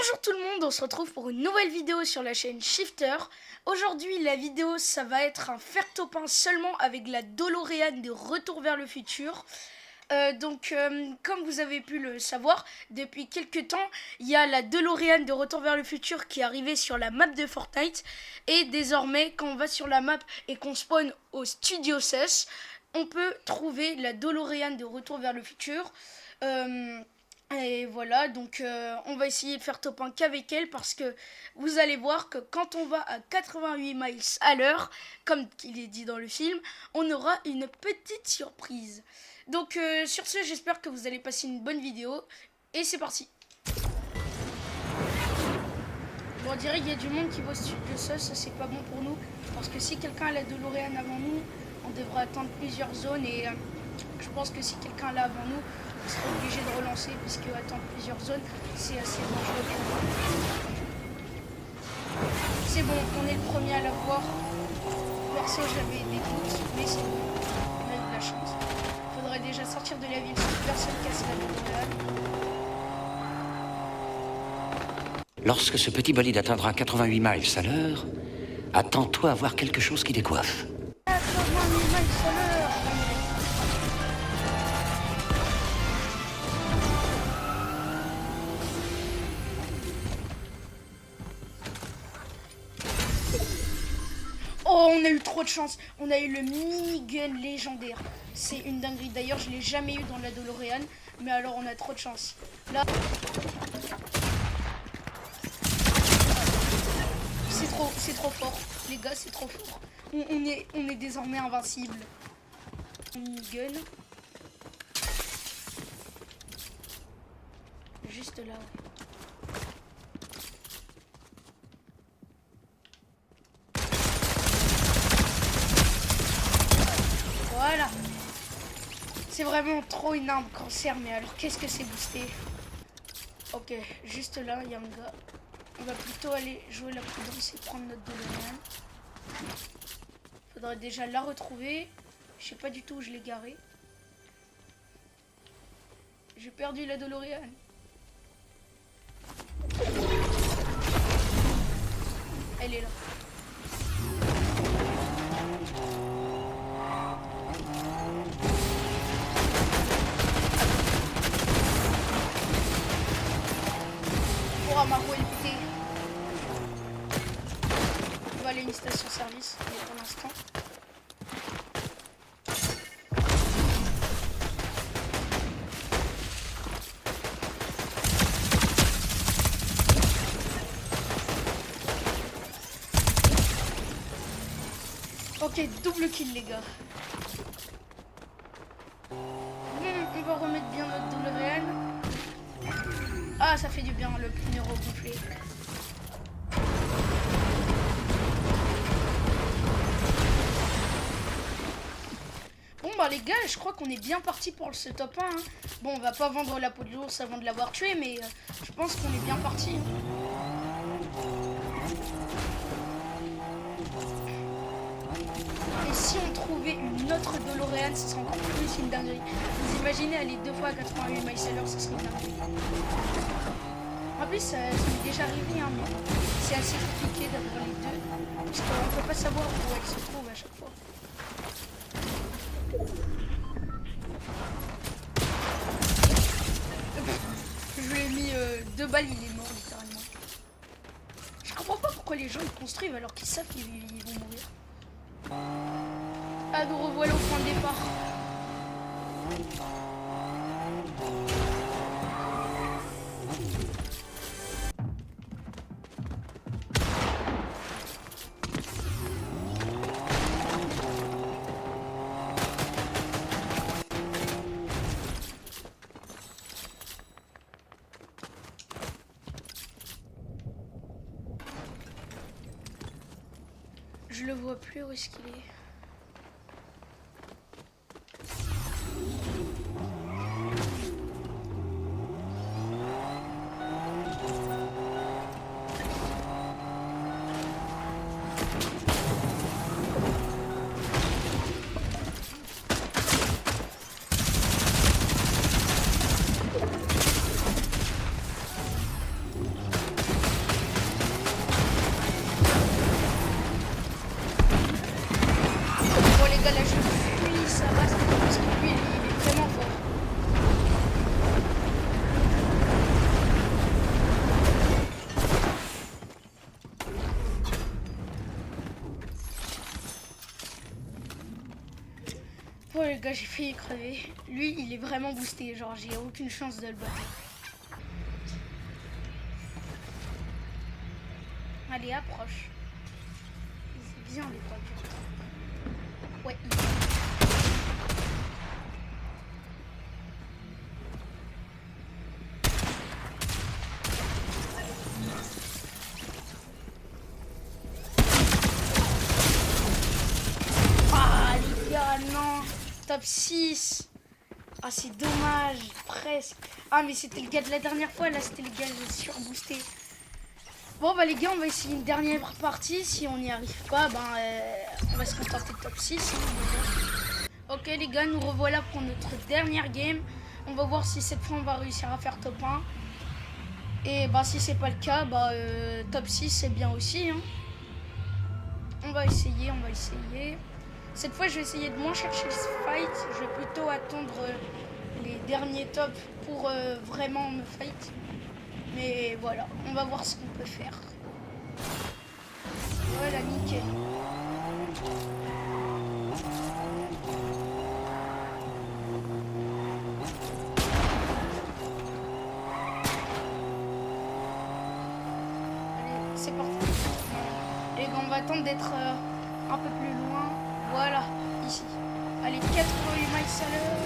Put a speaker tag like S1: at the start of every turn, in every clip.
S1: Bonjour tout le monde, on se retrouve pour une nouvelle vidéo sur la chaîne Shifter. Aujourd'hui la vidéo ça va être un faire top 1 seulement avec la DeLorean de Retour vers le futur. Comme vous avez pu le savoir, depuis quelques temps, il y a la DeLorean de Retour vers le futur qui est arrivée sur la map de Fortnite. Et désormais, quand on va sur la map et qu'on spawn au Studio SES, on peut trouver la DeLorean de Retour vers le futur. Et voilà, on va essayer de faire top 1 qu'avec elle parce que vous allez voir que quand on va à 88 miles à l'heure, comme il est dit dans le film, on aura une petite surprise. Sur ce, j'espère que vous allez passer une bonne vidéo et c'est parti. Bon, on dirait qu'il y a du monde qui va au studio ça c'est pas bon pour nous parce que si quelqu'un a la DeLorean avant nous, on devra attendre plusieurs zones et je pense que si quelqu'un l'a avant nous, on sera obligé de relancer puisque attendre plusieurs zones, c'est assez dangereux pour nous. C'est bon, on est le premier à la voir. Perso, j'avais des doutes, mais c'est bon, on a eu de la chance. Faudrait déjà sortir de la ville sans que personne casse la DeLorean.
S2: Lorsque ce petit bolide atteindra 88 miles à l'heure, attends-toi à voir quelque chose qui décoiffe.
S1: 88 miles à l'heure. Oh, on a eu trop de chance. On a eu le minigun légendaire. C'est une dinguerie. D'ailleurs, je l'ai jamais eu dans la DeLorean. Mais alors, on a trop de chance. Là, c'est trop fort. Les gars, c'est trop fort. On est désormais invincible. Minigun. Juste là. Voilà. C'est vraiment trop une arme cancer, mais alors qu'est-ce que c'est boosté. Ok, juste là, il y a un gars. On va plutôt aller jouer la prudence et prendre notre DeLorean. Faudrait déjà la retrouver. Je sais pas du tout où je l'ai garée. J'ai perdu la DeLorean. Elle est là. Oh, ma roue est pétée. On va aller à une station service, mais pour l'instant. Ok, double kill les gars. On va remettre bien notre DeLorean. Ah, ça fait du bien, le pneu regonflé. Bon bah les gars, je crois qu'on est bien parti pour ce top 1. Hein. Bon, on va pas vendre la peau de l'ours avant de l'avoir tué, mais je pense qu'on est bien parti. Et si on trouvait une autre DeLorean, ce serait encore plus une dinguerie. Vous imaginez aller 2 fois à 88 miles à l'heure, ce serait une dinguerie. En plus, ça m'est déjà arrivé, hein, mais c'est assez compliqué d'avoir les deux. Parce qu'on ne peut pas savoir où elles se trouvent à chaque fois. Je lui ai mis 2 balles, il est mort littéralement. Je comprends pas pourquoi les gens ils construisent alors qu'ils savent qu'ils vont mourir. Ah, nous revoilà au point de départ. Je le vois plus, où est-ce qu'il est? gars, j'ai failli crever. Lui, il est vraiment boosté. Genre, j'ai aucune chance de le battre. Allez, approche. Viens, les potes. Ouais, ah, les gars, non. Top 6. Ah, c'est dommage. Presque. Ah, mais c'était le gars de la dernière fois. Là, c'était le gars surboosté. Bon, bah, les gars, on va essayer une dernière partie. Si on n'y arrive pas, on va se contenter de top 6. Ok, les gars, nous revoilà pour notre dernière game. On va voir si cette fois, on va réussir à faire top 1. Et bah, si c'est pas le cas, top 6, c'est bien aussi. Hein. On va essayer. Cette fois, je vais essayer de moins chercher ce fight. Je vais plutôt attendre les derniers tops pour vraiment me fight. Mais voilà, on va voir ce qu'on peut faire. Voilà, nickel. Allez, c'est parti. Les gars, on va attendre d'être un peu plus loin. Voilà, ici. Allez, 88 miles à l'heure.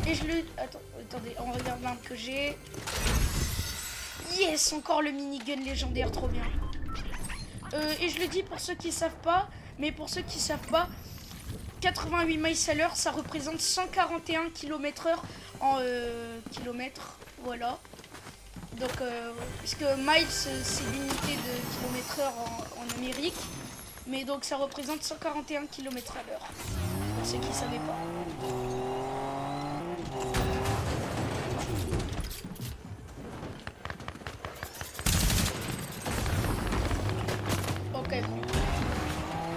S1: Et je le... Attendez, on regarde l'arme que j'ai. Yes, encore le minigun légendaire, trop bien. Et je le dis pour ceux qui savent pas, mais pour ceux qui savent pas, 88 miles à l'heure, ça représente 141 km/h en kilomètres, voilà. Donc, puisque miles, c'est l'unité de kilomètre-heure en Amérique, mais donc ça représente 141 km à l'heure, pour ceux qui ne savaient pas. Ok,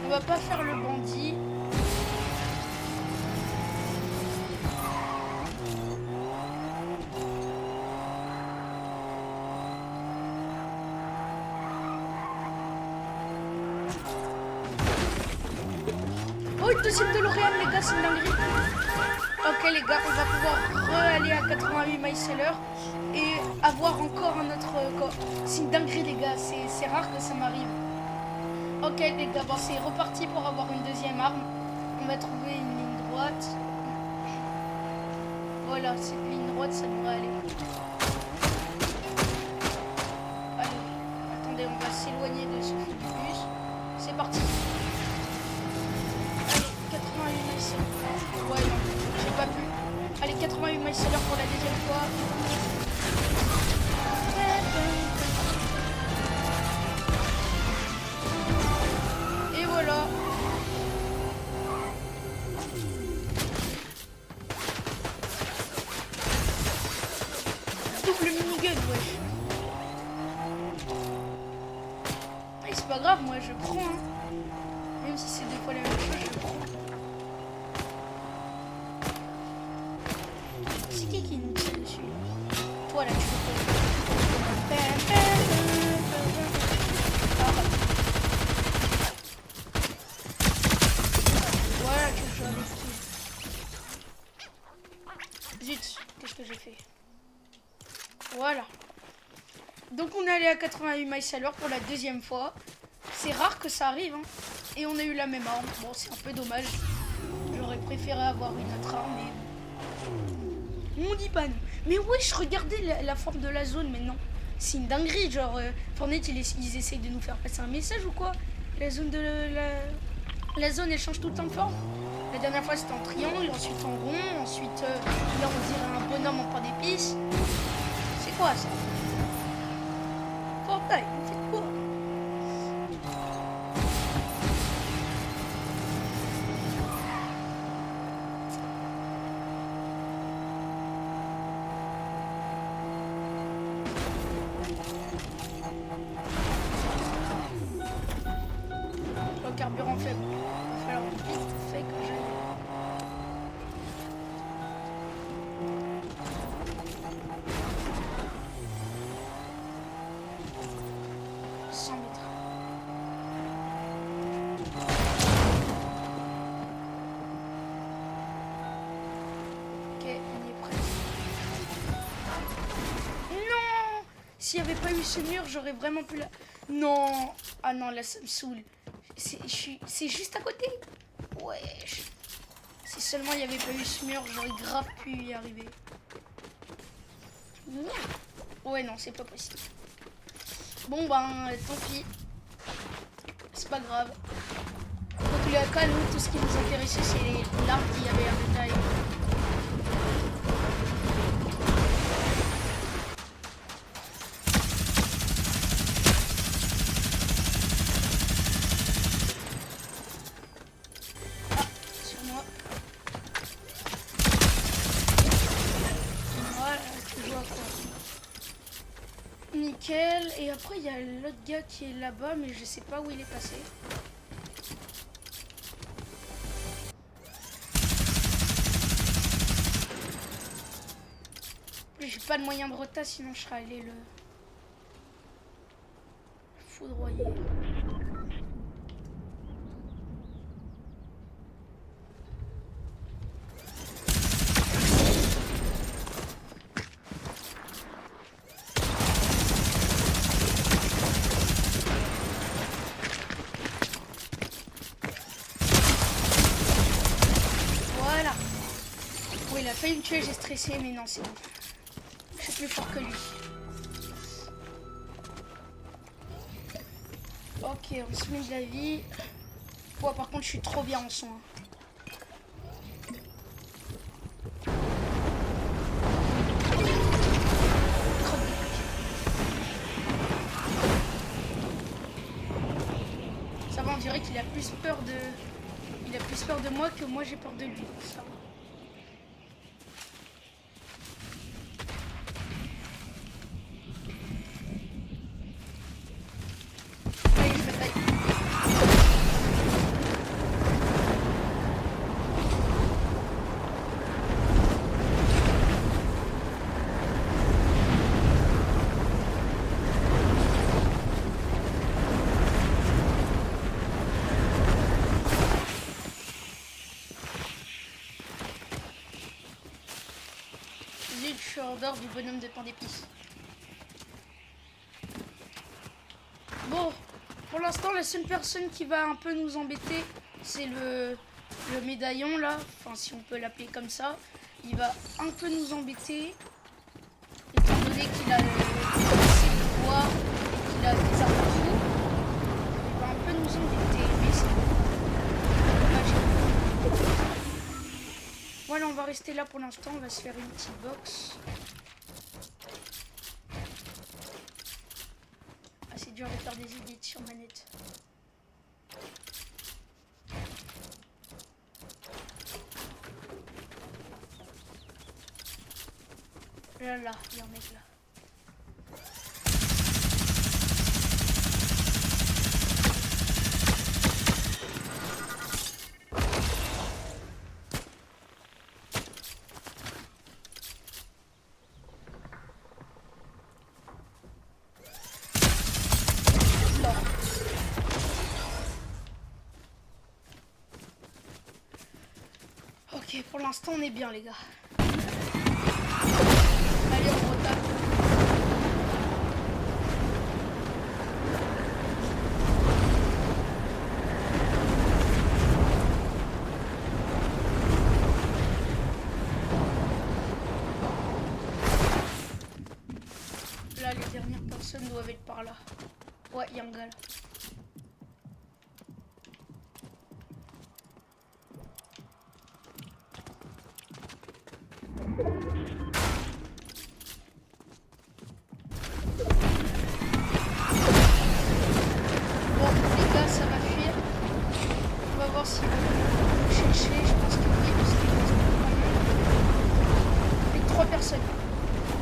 S1: on va pas faire le bandit. Oh, une deuxième DeLorean, les gars, c'est une dinguerie. Ok, les gars, on va pouvoir aller à 88 miles à l'heure et avoir encore un autre corps. C'est une dinguerie, les gars, c'est rare que ça m'arrive. Ok, les gars, bon, c'est reparti pour avoir une deuxième arme. On va trouver une ligne droite. Voilà, cette ligne droite, ça devrait aller. Allez, attendez, on va s'éloigner de ce fil du bus. C'est parti. Allez, 88 miles à l'heure. Ouais, non, j'ai pas pu. Allez, 88 miles à l'heure pour la deuxième fois. Et voilà. Double minigun, wesh. Et c'est pas grave, moi je prends. Hein. Même si c'est deux fois la même chose, je prends. C'est qui nous tire dessus là? Toi là, tu peux pas. Voilà que je avec qui. Zut, qu'est-ce que j'ai fait? Voilà. Donc on est allé à 88 miles à l'heure pour la deuxième fois. C'est rare que ça arrive. Hein. Et on a eu la même arme. Bon, c'est un peu dommage. J'aurais préféré avoir une autre arme, mais... On dit pas non. Mais oui, je regardais la forme de la zone, mais non. C'est une dinguerie, genre... Fortnite, ils essayent de nous faire passer un message ou quoi? La zone la zone, elle change tout le temps de forme. La dernière fois, c'était en triangle, ensuite en rond, ensuite... là, on dirait un bonhomme en pain d'épices. C'est quoi, ça? Fortnite, vous faites quoi? Le carburant faible. Il va falloir vite fait que j'aille. S'il n'y avait pas eu ce mur, j'aurais vraiment pu la... Non. Ah non, là, ça me saoule. C'est juste à côté. Wesh. Si seulement il n'y avait pas eu ce mur, j'aurais grave pu y arriver. Ouais, non, c'est pas possible. Bon, ben, tant pis. C'est pas grave. Dans tous les cas, nous, tout ce qui nous intéressait, c'est l'arbre qui avait un détail. Nickel. Et après, il y a l'autre gars qui est là-bas, mais je sais pas où il est passé. J'ai pas de moyen de rota, sinon je serais allé le foudroyer. Voilà. Bon, il a failli me tuer, j'ai stressé, mais non, c'est bon. Je suis plus fort que lui. Ok, on se met de la vie. Bon, par contre, je suis trop bien en son. Ça va, on dirait qu'il a plus peur de... Il a plus peur de moi que moi j'ai peur de lui. Ça va. Je suis en dehors du bonhomme de pain d'épices. Bon, pour l'instant, la seule personne qui va un peu nous embêter, c'est le médaillon là. Enfin, si on peut l'appeler comme ça. Il va un peu nous embêter. Étant donné qu'il a ses pouvoirs et qu'il a des armes partout. Il va un peu nous embêter. Mais c'est dommage. Voilà, on va rester là pour l'instant. On va se faire une petite box. Ah, c'est dur de faire des edits sur manette. Là, il y a un mec là. Ok, pour l'instant on est bien les gars. Allez, on retape. Là, les dernières personnes doivent être par là. Ouais, il y a un gars là.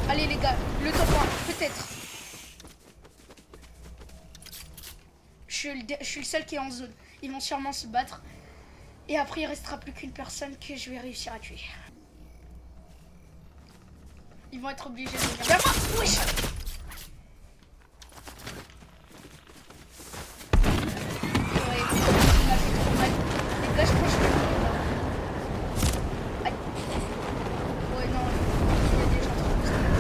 S1: Allez les gars, le top 1, peut-être. Je suis le seul qui est en zone. Ils vont sûrement se battre. Et après, il restera plus qu'une personne que je vais réussir à tuer. Ils vont être obligés de venir vers moi. Oui. Ouais, il m'a fait trop mal. Les gars, je pense que je vais mourir là. Aïe. Ouais, non, il y a des gens trop costauds.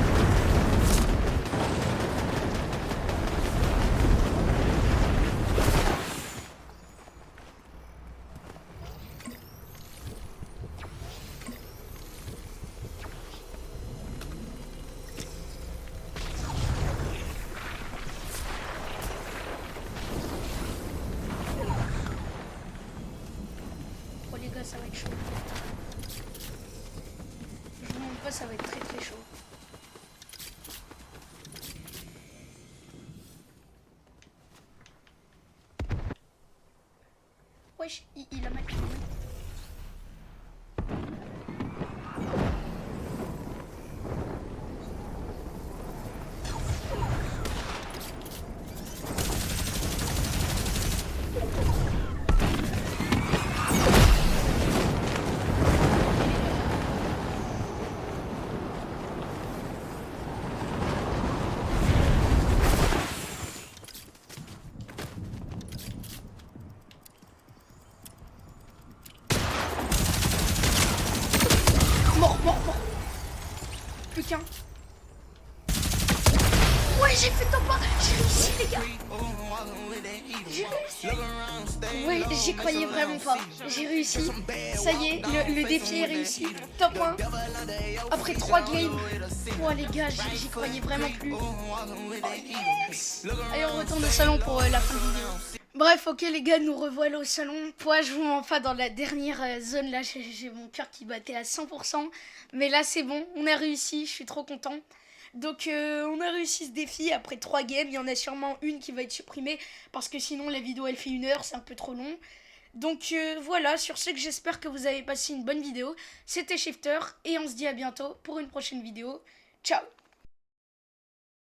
S1: ouais, ça va être chaud. Je vous montre pas, ça va être très très chaud. Wesh, il a mal. Mort. Plus qu'un. Ouais, j'ai fait top 1. J'ai réussi, les gars. J'ai réussi. Ouais, j'y croyais vraiment pas. J'ai réussi. Ça y est, le défi est réussi. Top 1. Après 3 games. Oh, les gars, j'y croyais vraiment plus. Oh, yes. Allez, on retourne au salon pour la fin de vidéo. Bref, ok les gars, nous revoilà au salon. Moi, je vous mens pas, dans la dernière zone, là, j'ai mon cœur qui battait à 100%. Mais là, c'est bon, on a réussi, je suis trop content. Donc, on a réussi ce défi après 3 games. Il y en a sûrement une qui va être supprimée, parce que sinon, la vidéo, elle fait 1 heure, c'est un peu trop long. Donc, voilà, sur ce, que j'espère que vous avez passé une bonne vidéo. C'était Shifter, et on se dit à bientôt pour une prochaine vidéo. Ciao!